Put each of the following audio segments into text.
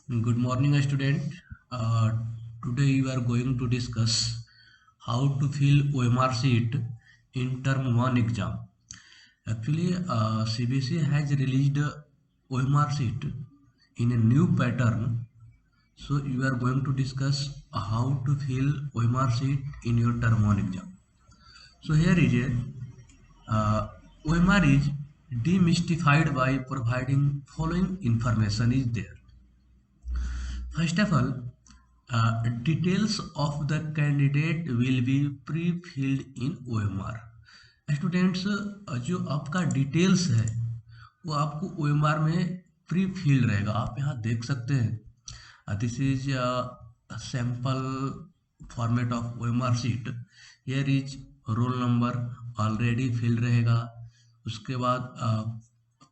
Good morning, student. Uh, Today we are going to discuss how to fill OMR sheet in term 1 exam. Actually, CBSE has released OMR sheet in a new pattern. So you are going to discuss how to fill OMR sheet in your term 1 exam. So here is a OMR is demystified by providing following information is there. First of all, details of the candidate will be pre-filled in OMR. Students, जो आपका details है वो आपको OMR में pre field रहेगा। आप यहाँ देख सकते हैं, this is sample format of OMR sheet. Here is roll number already field रहेगा। उसके बाद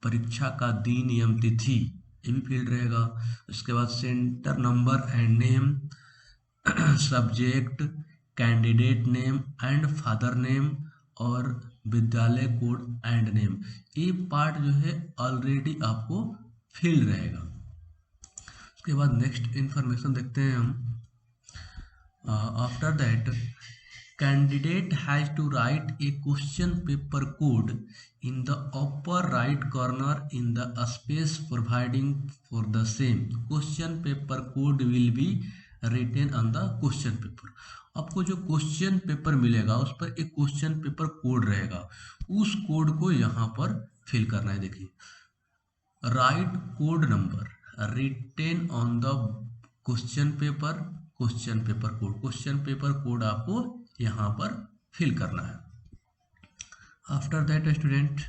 परीक्षा का दिन एवं तिथि ये भी फील्ड रहेगा। उसके बाद centre number and name, subject, candidate name and father name और विद्यालय कोड एंड नेम, ये पार्ट जो है ऑलरेडी आपको फील्ड रहेगा। उसके बाद नेक्स्ट इंफॉर्मेशन देखते हैं हम। After that candidate has to write a question paper code in the upper right corner in the space providing for the same. Question paper code will be written on the question paper. आपको जो question paper मिलेगा उस पर एक question paper code रहेगा, उस code को यहाँ पर फिल करना है। देखिए, write code number written on the question paper, question paper code, question paper code आपको यहाँ पर फिल करना है। After that student,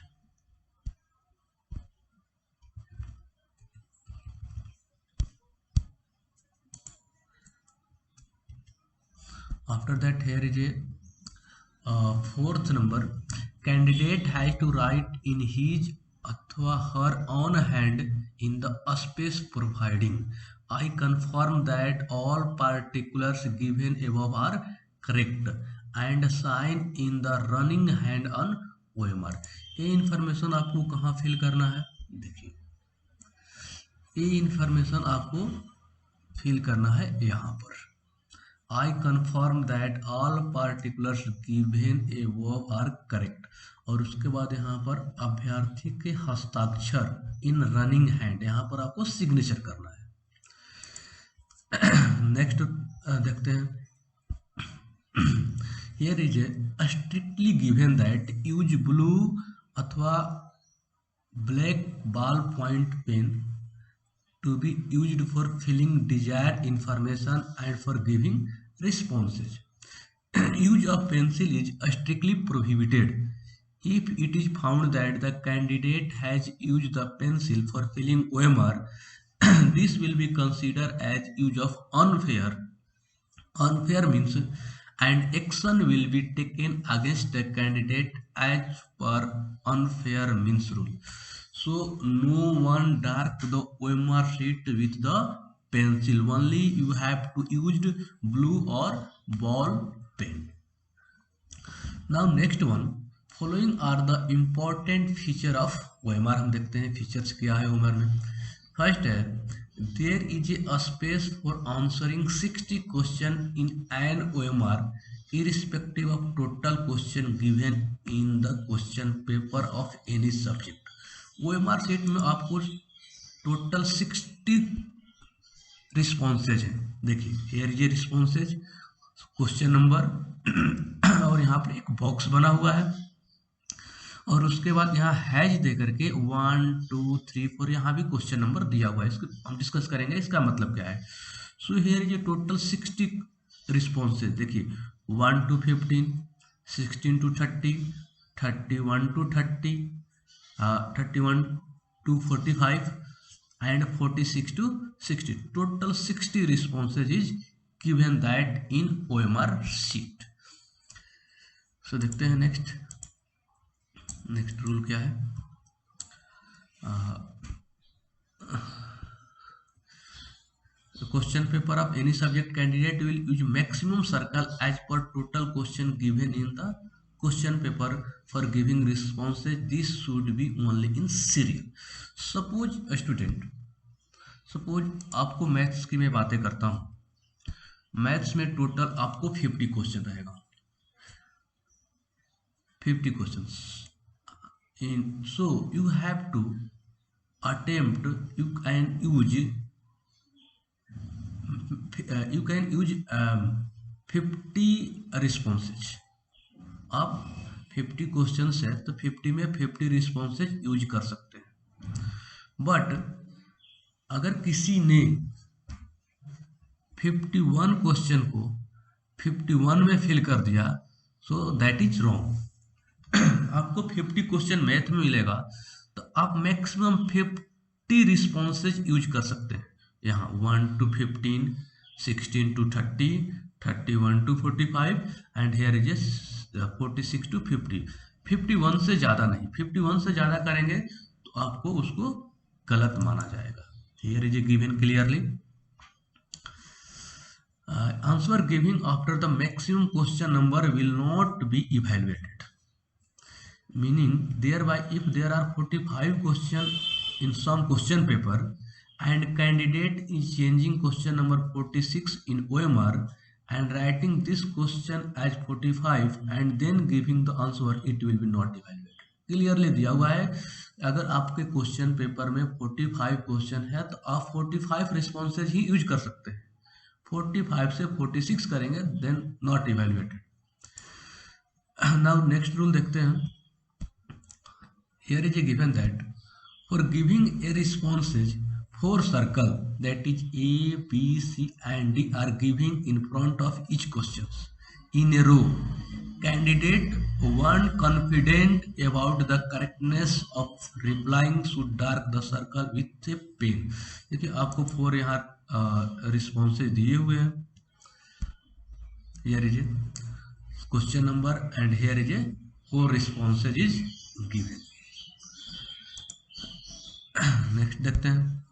after that here is a fourth number, candidate has to write in his अथवा her own hand in the space providing I confirm that all particulars given above are correct and sign in the running hand on OMR। ये information आपको कहाँ fill करना है? देखिए, ये information आपको fill करना है यहाँ पर। I confirm that all particulars given above are correct और उसके बाद यहाँ पर अभ्यर्थी के हस्ताक्षर इन रनिंग हैंड, यहाँ पर आपको सिग्नेचर करना है। नेक्स्ट देखते हैं। Here is a strictly given that use blue अथवा black ball point pen to be used for filling desired information and for giving responses. Use of pencil is strictly prohibited. If it is found that the candidate has used the pencil for filling OMR, this will be considered as use of unfair. Unfair means and action will be taken against the candidate as per unfair means rule. So no one dark the OMR sheet with the pencil, only you have to use blue or ball pen. Now next one, following are the important feature of OMR। हम देखते हैं features क्या है OMR में। First है, there is a space for answering 60 question in an OMR irrespective of total question given in the question paper of any subject। OMR sheet में आपको total 60 responses हैं। देखिए, हियर ये रिस्पॉन्सेज, क्वेश्चन नंबर और यहाँ पर एक बॉक्स बना हुआ है और उसके बाद यहाँ हैज दे करके 1 2 3 4 यहाँ भी क्वेश्चन नंबर दिया हुआ है। इसको हम डिस्कस करेंगे इसका मतलब क्या है। सो हियर ये टोटल 60 रिस्पॉन्सेज। देखिए, 1 to 15, 16 to 30, 31 to 30, 31 to 45 and 46 to 60। total 60 responses is given that in OMR sheet। so देखते हैं नेक्स्ट रूल क्या है। Question paper of any subject candidate will use maximum circle as per total question given in the question paper for giving responses. This should be only in serial. Suppose suppose आपको maths की मैं बातें करता हूँ, maths में total आपको 50 question रहेगा, 50 questions in, so you have to attempt, you can use 50 responses. आप 50 क्वेश्चंस है तो 50 में 50 रिस्पॉन्सेज यूज कर सकते हैं। बट अगर किसी ने 51 क्वेश्चन को 51 में फिल कर दिया, सो दैट इज रॉन्ग। आपको 50 क्वेश्चन मैथ में मिलेगा तो आप मैक्सिमम 50 रिस्पॉन्सेज यूज कर सकते हैं। यहाँ 1 to 15, 16 to 30, 31 to 45 and here is 46 to 50। 51 से ज़्यादा नहीं, 51 से ज़्यादा करेंगे तो आपको उसको गलत माना जाएगा। Here is given clearly. Answer giving after the maximum question number will not be evaluated, meaning thereby if there are 45 question in some question paper and candidate is changing question number 46 in OMR and writing this question as 45 and then giving the answer, it will be not evaluated। Clearly दिया हुआ है, अगर आपके question paper में 45 question है तो आप 45 responses ही use कर सकते हैं। 45 से 46 करेंगे then not evaluated. Now next rule देखते हैं। Here is a given that for giving a responses four circle that is A B C and D are giving in front of each question in a row, candidate one confident about the correctness of replying should dark the circle with a pen. देखिए आपको 4 यहाँ responses दिए हुए हैं। Here is a question number and here is a 4 responses is given. Next देखते हैं।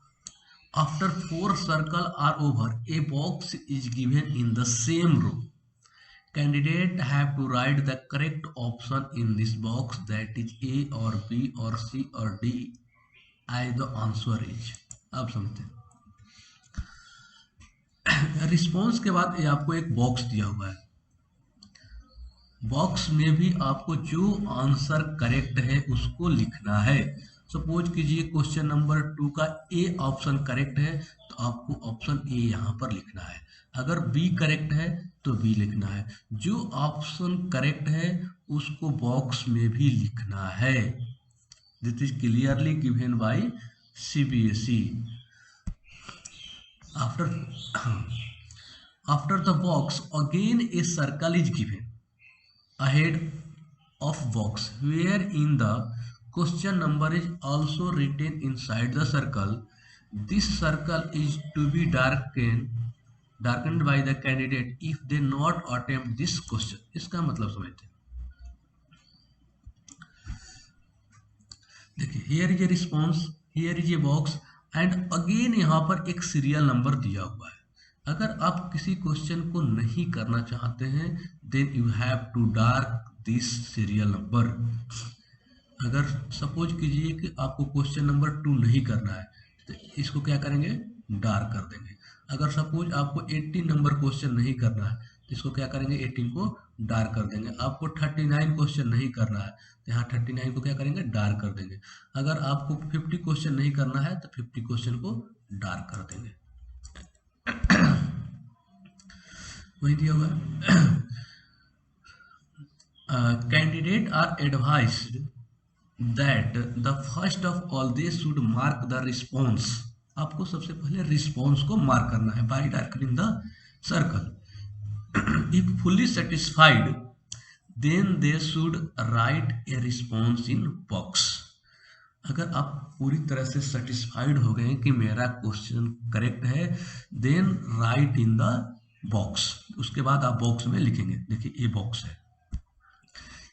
After 4 circle are over a box is given in the same row, candidate have to write the correct option in this box that is A और B और C और D as the answer is. आप समझते हैं, response के बाद ये आपको एक बॉक्स दिया हुआ है, बॉक्स में भी आपको जो आंसर करेक्ट है उसको लिखना है। सपोज कीजिए क्वेश्चन नंबर 2 का ए ऑप्शन करेक्ट है तो आपको ऑप्शन ए यहाँ पर लिखना है, अगर बी करेक्ट है तो बी लिखना है, जो ऑप्शन करेक्ट है उसको बॉक्स में भी लिखना है। This is clearly given by CBSE। After the box, again a circle is given ahead of box, wherein the question number is also written inside the circle. This circle is to be darkened by the candidate if they not attempt this question। इसका मतलब समझते हैं। देखिए here is a response, here is a box and again यहाँ पर एक serial number दिया हुआ है। अगर आप किसी क्वेश्चन को नहीं करना चाहते हैं then you have to dark this serial number. अगर सपोज कीजिए कि आपको क्वेश्चन नंबर 2 नहीं करना है तो इसको क्या करेंगे, डार्क कर देंगे। अगर सपोज आपको 18 नंबर क्वेश्चन नहीं करना है तो इसको क्या करेंगे, 18 को डार्क कर देंगे। आपको 39 क्वेश्चन नहीं करना है तो यहाँ 39 को क्या करेंगे, डार्क कर देंगे। अगर आपको 50 क्वेश्चन नहीं करना है तो 50 क्वेश्चन को डार्क कर देंगे। वही दिया हुआ है। Candidate are advised that the first of all they should mark the response. आपको सबसे पहले रिस्पॉन्स को मार्क करना है by darkening the circle. If fully satisfied, then they should write a response in box। अगर आप पूरी तरह से सेटिस्फाइड हो गए कि मेरा क्वेश्चन करेक्ट है then write in the box. उसके बाद आप बॉक्स में लिखेंगे। देखिए ये बॉक्स है,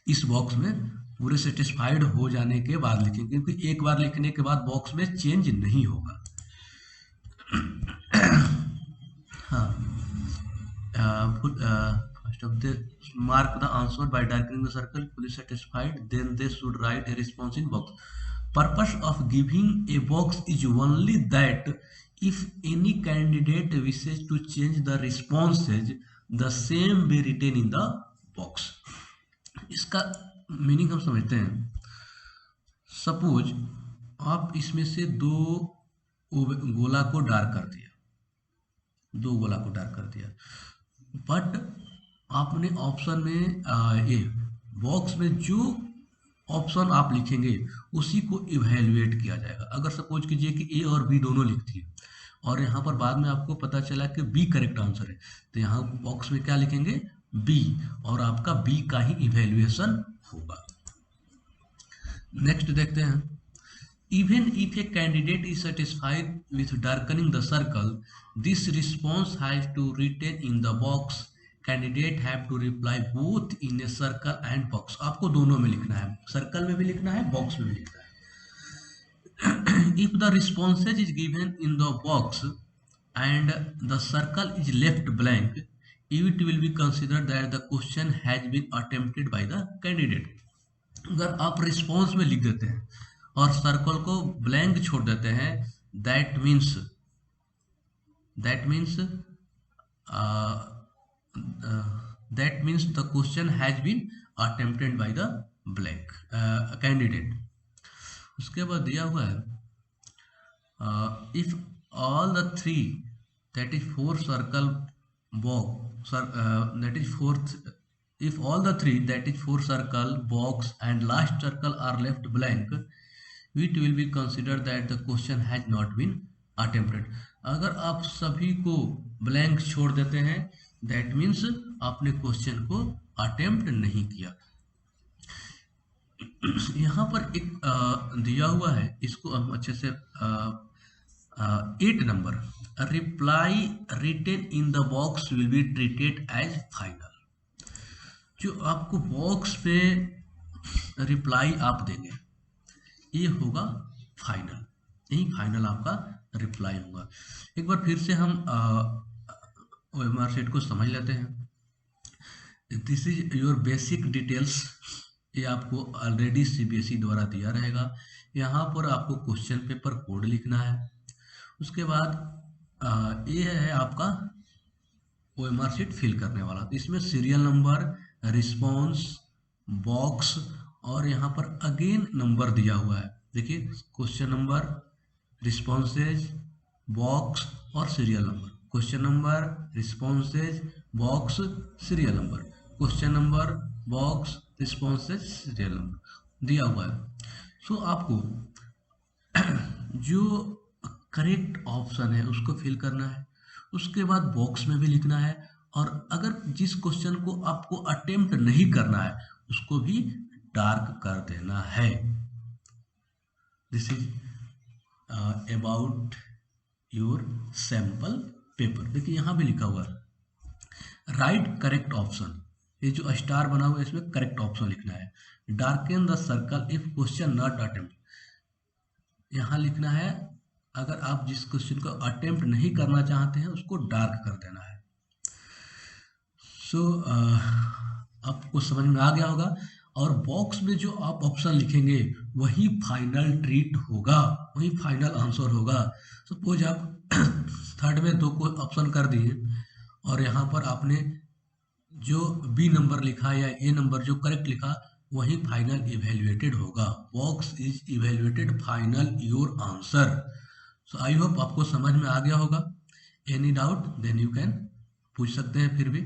इस बॉक्स में पूरे सेटिस्फाइड हो जाने के बाद लिखेंगे, क्योंकि एक बार लिखने के बाद बॉक्स में चेंज नहीं होगा। हाँ, first of the mark the answer by darkening the circle, fully satisfied, then they should write a response in box। Purpose of giving a box is only that if any candidate wishes to change the responses, the same be written in the box. इसका meaning हम समझते हैं. Suppose आप इसमें से दो गोला को डार्क कर दिया, दो गोला को डार्क कर दिया, बट आपने ऑप्शन में ये बॉक्स में जो ऑप्शन आप लिखेंगे उसी को इवैल्यूएट किया जाएगा. अगर सपोज कीजिए कि ए और बी दोनों लिखती है और यहाँ पर बाद में आपको पता चला कि बी करेक्ट आंसर है, तो यहाँ बॉक्स में क्या लिखेंगे, बी, और आपका बी का ही इवैल्यूएशन होगा. नेक्स्ट देखते हैं. Even if a candidate is satisfied with darkening the circle, this response has to written in the box. Candidate have to reply both in a circle and box. आपको दोनों में लिखना है, circle में भी लिखना है, बॉक्स में भी लिखना है. If the responses is given in the box and the circle is left blank, it will be considered that the question has been attempted by the candidate. अगर आप रिस्पॉन्स में लिख देते हैं और सर्कल को ब्लैंक छोड़ देते हैं, that means the question has been attempted by the blank candidate. उसके बाद दिया हुआ है if all the three that is four circle box that is fourth. If all the three, that is four circle, box and last circle are left blank, it will be considered that the question has not been attempted. अगर आप सभी को blank छोड़ देते हैं, that means आपने question को attempt नहीं किया. यहाँ पर एक दिया हुआ है, इसको हम अच्छे से 8 number, reply written in the box will be treated as final. जो आपको बॉक्स पे रिप्लाई आप देंगे ये होगा फाइनल, यही फाइनल आपका रिप्लाई होगा. एक बार फिर से हम ओएमआर शीट को समझ लेते हैं. This is your basic details. ये आपको ऑलरेडी सीबीएसई द्वारा दिया रहेगा. यहाँ पर आपको क्वेश्चन पेपर कोड लिखना है. उसके बाद ये है आपका ओएमआर शीट फिल करने वाला. तो इसमें सीरियल नंबर, रिस्पॉन्स, बॉक्स और यहाँ पर अगेन नंबर दिया हुआ है. देखिए क्वेश्चन नंबर, रिस्पॉन्सेज, बॉक्स और serial number. Question number, responses, box, serial number, question number, box, responses, serial number दिया हुआ है. सो आपको जो करेक्ट ऑप्शन है उसको फिल करना है. उसके बाद बॉक्स में भी लिखना है और अगर जिस क्वेश्चन को आपको अटेम्प्ट नहीं करना है उसको भी डार्क कर देना है. This is about your sample paper. देखिए यहाँ भी लिखा हुआ है राइट करेक्ट ऑप्शन. ये जो स्टार बना हुआ है इसमें करेक्ट ऑप्शन लिखना है. Darken the circle if question not attempt. यहाँ लिखना है अगर आप जिस क्वेश्चन को अटेम्प्ट नहीं करना चाहते हैं उसको डार्क कर देना है. सो आपको समझ में आ गया होगा. और बॉक्स में जो आप ऑप्शन लिखेंगे वही फाइनल ट्रीट होगा, वही फाइनल आंसर होगा. सपोज आप थर्ड में दो को ऑप्शन कर दिए और यहाँ पर आपने जो बी नंबर लिखा या ए नंबर जो करेक्ट लिखा वही फाइनल इवेल्युएटेड होगा. Box is evaluated final your answer. So I hope आपको समझ में आ गया होगा. Any doubt then you can पूछ सकते हैं फिर भी.